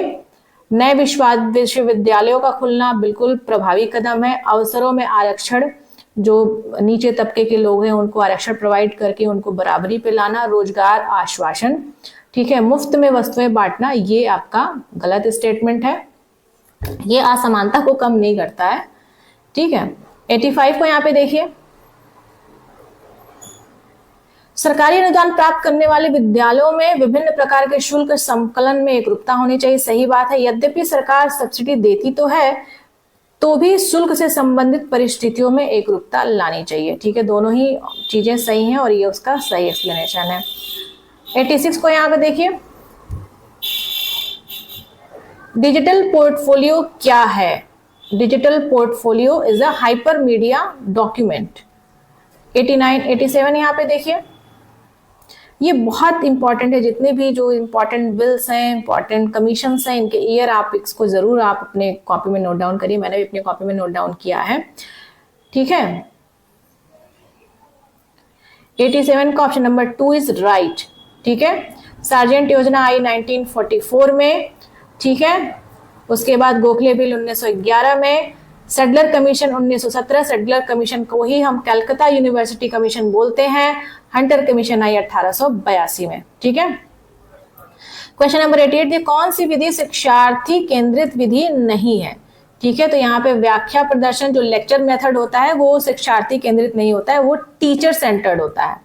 नए विश्वविद्यालयों का खुलना बिल्कुल प्रभावी कदम है। अवसरों में आरक्षण जो नीचे तबके के लोग हैं उनको आरक्षण प्रोवाइड करके उनको बराबरी पे लाना, रोजगार आश्वासन, ठीक है, मुफ्त में वस्तुएं बांटना, ये आपका गलत स्टेटमेंट है, ये असमानता को कम नहीं करता है, ठीक है। 85 को यहाँ पे देखिए, सरकारी अनुदान प्राप्त करने वाले विद्यालयों में विभिन्न प्रकार के शुल्क संकलन में एकरूपता होनी चाहिए। सही बात है, यद्यपि सरकार सब्सिडी देती तो है तो भी शुल्क से संबंधित परिस्थितियों में एकरूपता लानी चाहिए, ठीक है। दोनों ही चीजें सही हैं और ये उसका सही एक्सप्लेनेशन है। 86 को यहाँ पे देखिए, डिजिटल पोर्टफोलियो क्या है? Digital portfolio is a hyper media document. 89, 87 यहाँ पे देखिए, ये बहुत इंपॉर्टेंट है, जितने भी जो इंपॉर्टेंट बिल्स हैं, इंपॉर्टेंट कमीशंस हैं, इनके ईयर आप इसको जरूर आप अपने कॉपी में नोट डाउन करिए, मैंने भी अपनी कॉपी में नोट डाउन किया है, ठीक है। 87 का ऑप्शन नंबर 2 इज राइट, ठीक है। सार्जेंट योजना आई 1944 में, ठीक है। उसके बाद गोखले बिल 1911 में, सेडलर कमीशन 1917, सेडलर कमीशन को ही हम कलकत्ता यूनिवर्सिटी कमीशन बोलते हैं। हंटर कमीशन आई 1882 में, ठीक है। क्वेश्चन नंबर 88, कौन सी विधि शिक्षार्थी केंद्रित विधि नहीं है? ठीक है, तो यहाँ पे व्याख्या प्रदर्शन जो लेक्चर मेथड होता है वो शिक्षार्थी केंद्रित नहीं होता है, वो टीचर सेंटर्ड होता है।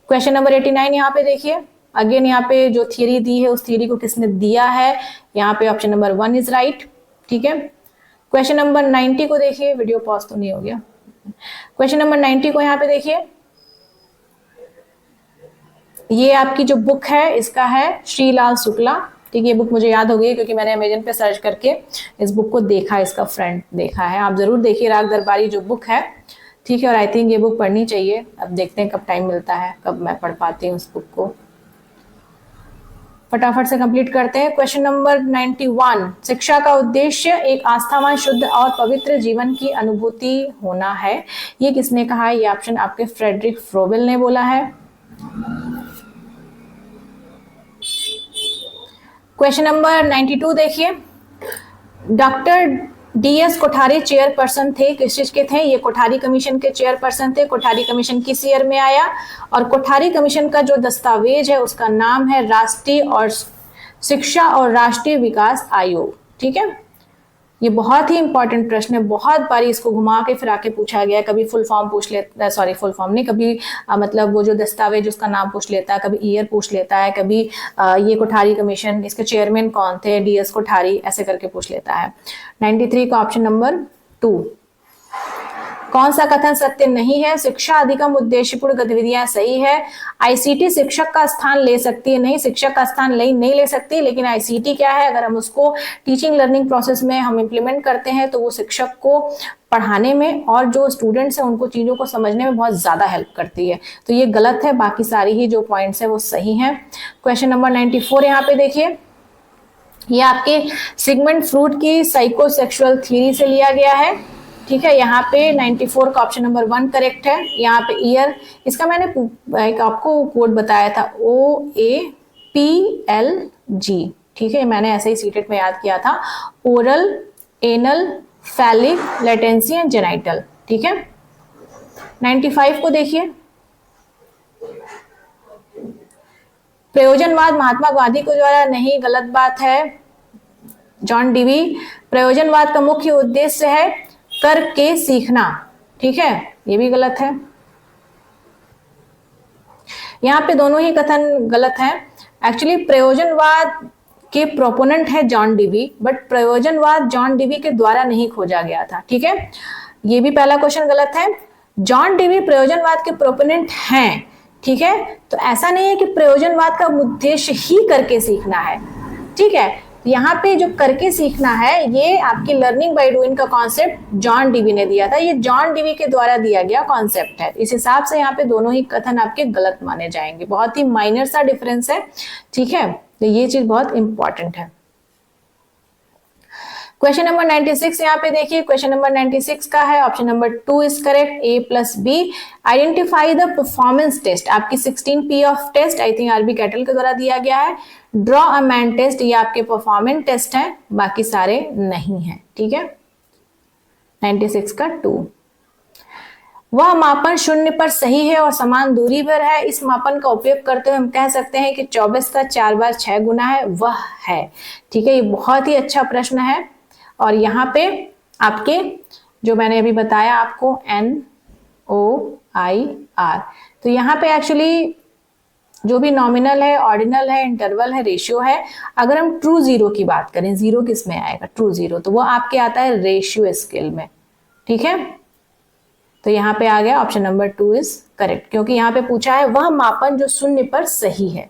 क्वेश्चन नंबर 89 यहाँ पे देखिए, अगेन यहाँ पे जो थियरी दी है उस थियरी को किसने दिया है? यहाँ पे ऑप्शन नंबर 1 इज राइट, ठीक है। क्वेश्चन नंबर 90 को देखिए, वीडियो पॉज तो नहीं हो गया। क्वेश्चन नंबर 90 को यहाँ पे देखिए, ये आपकी जो बुक है इसका है श्रीलाल शुक्ला, ठीक है। ये बुक मुझे याद हो गई क्योंकि मैंने अमेजन पे सर्च करके इस बुक को देखा, इसका फ्रंट देखा है। आप जरूर देखिए राग दरबारी जो बुक है, ठीक है। और आई थिंक ये बुक पढ़नी चाहिए। अब देखते हैं कब टाइम मिलता है, कब मैं पढ़ पाती हूँ इस बुक को। फटाफट से कंप्लीट करते हैं। क्वेश्चन नंबर 91, शिक्षा का उद्देश्य एक आस्थावान, शुद्ध और पवित्र जीवन की अनुभूति होना है। ये किसने कहा है? ये ऑप्शन आपके फ्रेडरिक फ्रोबेल ने बोला है। क्वेश्चन नंबर 92 देखिए, डॉक्टर DS कोठारी चेयरपर्सन थे, किस चीज के थे? ये कोठारी कमीशन के चेयरपर्सन थे। कोठारी कमीशन किस ईयर में आया? और कोठारी कमीशन का जो दस्तावेज है उसका नाम है राष्ट्रीय और शिक्षा और राष्ट्रीय विकास आयोग, ठीक है। ये बहुत ही इंपॉर्टेंट प्रश्न है, बहुत बारी इसको घुमा के फिरा के पूछा गया है। कभी फुल फॉर्म पूछ लेता है, सॉरी फुल फॉर्म नहीं, कभी मतलब वो जो दस्तावेज उसका नाम पूछ लेता है, कभी ईयर पूछ लेता है, कभी ये कोठारी कमीशन, इसके चेयरमैन कौन थे, DS कोठारी, ऐसे करके पूछ लेता है। 93 का ऑप्शन नंबर 2, कौन सा कथन सत्य नहीं है? शिक्षा अधिकम उद्देश्यपूर्ण गतिविधियां सही है। ICT शिक्षक का स्थान ले सकती है, नहीं, शिक्षक का स्थान नहीं ले सकती। लेकिन ICT क्या है, अगर हम उसको टीचिंग लर्निंग प्रोसेस में हम इम्प्लीमेंट करते हैं तो वो शिक्षक को पढ़ाने में और जो स्टूडेंट्स हैं उनको चीजों को समझने में बहुत ज्यादा हेल्प करती है। तो ये गलत है, बाकी सारी ही जो पॉइंट्स है वो सही है। क्वेश्चन नंबर 94 यहाँ पे देखिए, ये आपके सिगमंड फ्रूड की साइकोसेक्सुअल थ्योरी से लिया गया है, ठीक है। यहाँ पे 94 का ऑप्शन नंबर 1 करेक्ट है। यहाँ पे ईयर, इसका मैंने एक आपको कोड बताया था, OAPLG, ठीक है। मैंने ऐसे ही सीटेट में याद किया था, oral, anal, phallic, latency and genital, ठीक है। 95 को देखिए, प्रयोजनवाद महात्मा गांधी को द्वारा नहीं, गलत बात है। जॉन डीवी, प्रयोजनवाद का मुख्य उद्देश्य है करके सीखना, ठीक है, ये भी गलत है। यहाँ पे दोनों ही कथन गलत हैं। एक्चुअली प्रयोजनवाद के प्रोपोनेंट है जॉन डीवी, बट प्रयोजनवाद जॉन डीवी के द्वारा नहीं खोजा गया था, ठीक है। ये भी पहला क्वेश्चन गलत है। जॉन डीवी प्रयोजनवाद के प्रोपोनेंट हैं, ठीक है। तो ऐसा नहीं है कि प्रयोजनवाद का उद्देश्य ही करके सीखना है, ठीक है। यहाँ पे जो करके सीखना है ये आपकी लर्निंग बाय डूइंग का कॉन्सेप्ट जॉन डीवी ने दिया था, ये जॉन डीवी के द्वारा दिया गया कॉन्सेप्ट है। इस हिसाब से यहाँ पे दोनों ही कथन आपके गलत माने जाएंगे, बहुत ही माइनर सा डिफरेंस है, ठीक है। तो ये चीज बहुत इंपॉर्टेंट है। क्वेश्चन नंबर 96 यहाँ पे देखिए, क्वेश्चन नंबर 96 का है option number 2 is correct, A+B। Identify the performance test, आपकी 16P of test I think R B Cattell के द्वारा दिया गया है। ड्रॉ अ मैन टेस्ट, ये आपके परफॉर्मेंस टेस्ट है, बाकी सारे नहीं है, ठीक है। 96 का 2। वह मापन शून्य पर सही है और समान दूरी पर है। इस मापन का उपयोग करते हुए हम कह सकते हैं कि 24 का 4 बार 6 गुना है, वह है। ठीक है, ये बहुत ही अच्छा प्रश्न है। और यहाँ पे आपके जो मैंने अभी बताया आपको NOIR, तो यहाँ पे एक्चुअली जो भी नॉमिनल है, ऑर्डिनल है, इंटरवल है, रेशियो है। अगर हम ट्रू जीरो की बात करें, जीरो किस में आएगा, ट्रू जीरो, तो वो आपके आता है रेशियो स्केल में। ठीक है, तो यहाँ पे आ गया ऑप्शन नंबर 2 इज करेक्ट, क्योंकि यहाँ पे पूछा है वह मापन जो शून्य पर सही है।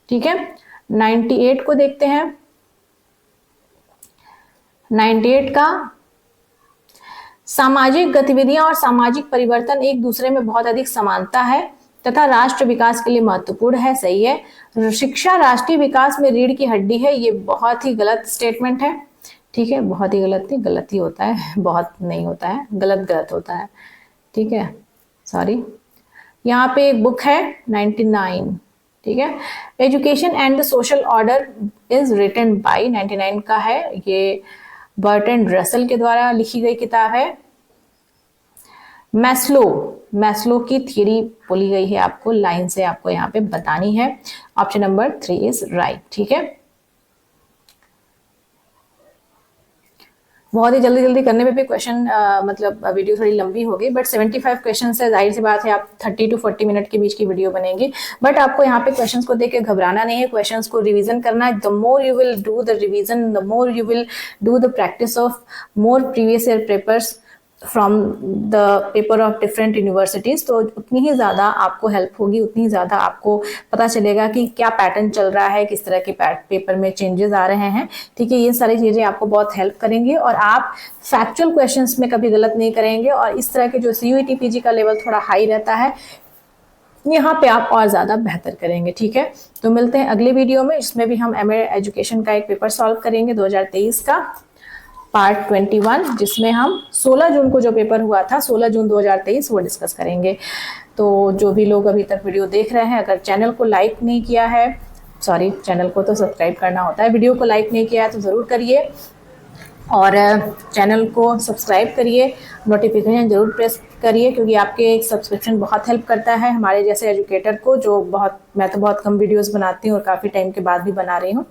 ठीक है, 98 को देखते हैं। 98 का सामाजिक गतिविधियां और सामाजिक परिवर्तन एक दूसरे में बहुत अधिक समानता है तथा राष्ट्र विकास के लिए महत्वपूर्ण है। सही है। शिक्षा राष्ट्रीय विकास में रीढ़ की हड्डी है, ये बहुत ही गलत स्टेटमेंट है। ठीक है, बहुत ही गलत नहीं, गलत ही होता है, बहुत नहीं होता है, गलत गलत होता है। ठीक है, सॉरी। यहाँ पे एक बुक है 99। ठीक है, education and the social order is written by, 99 का है, ये बर्टन रसल के द्वारा लिखी गई किताब है। मैस्लो की थ्योरी बोली गई है, आपको लाइन से आपको यहाँ पे बतानी है। Option number 3 is right. ठीक है, बहुत ही जल्दी जल्दी करने पे भी क्वेश्चन मतलब वीडियो थोड़ी लंबी होगी, बट 75 क्वेश्चन है, जाहिर सी बात है आप 30 to 40 मिनट के बीच की वीडियो बनेगी। बट आपको यहाँ पे क्वेश्चंस को देख के घबराना नहीं है, क्वेश्चंस को रिवीजन करना है। The more you will do the revision, the more you will do the practice of more previous year papers from the paper of different universities, तो उतनी ही ज़्यादा आपको हेल्प होगी, उतनी ही ज़्यादा आपको पता चलेगा कि क्या पैटर्न चल रहा है, किस तरह के पेपर में चेंजेस आ रहे हैं। ठीक है, ये सारी चीज़ें आपको बहुत हेल्प करेंगी और आप फैक्चुअल क्वेश्चंस में कभी गलत नहीं करेंगे। और इस तरह के जो CUET PG का लेवल थोड़ा हाई रहता है, यहाँ पे आप और ज़्यादा बेहतर करेंगे। ठीक है, तो मिलते हैं अगले वीडियो में, इसमें भी हम MA एजुकेशन का एक पेपर सॉल्व करेंगे 2023 का पार्ट 21, जिसमें हम 16 जून को जो पेपर हुआ था, 16 जून 2023, वो डिस्कस करेंगे। तो जो भी लोग अभी तक वीडियो देख रहे हैं, अगर चैनल को लाइक नहीं किया है, सॉरी, चैनल को तो सब्सक्राइब करना होता है, वीडियो को लाइक नहीं किया है तो ज़रूर करिए और चैनल को सब्सक्राइब करिए, नोटिफिकेशन जरूर प्रेस करिए, क्योंकि आपके एक सब्सक्रिप्शन बहुत हेल्प करता है हमारे जैसे एजुकेटर को, जो मैं तो बहुत कम वीडियोस बनाती हूँ और काफ़ी टाइम के बाद भी बना रही हूँ।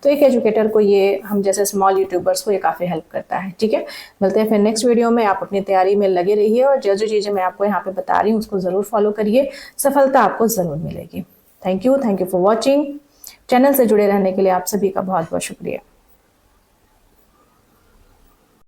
तो एक एजुकेटर को ये, हम जैसे स्मॉल यूट्यूबर्स को ये काफ़ी हेल्प करता है। ठीक है, मिलते हैं फिर नेक्स्ट वीडियो में। आप अपनी तैयारी में लगे रहिए और जो जो चीज़ें मैं आपको यहाँ पे बता रही हूँ उसको ज़रूर फॉलो करिए, सफलता आपको ज़रूर मिलेगी। Thank you for watching. Channel से जुड़े रहने के लिए आप सभी का बहुत बहुत शुक्रिया।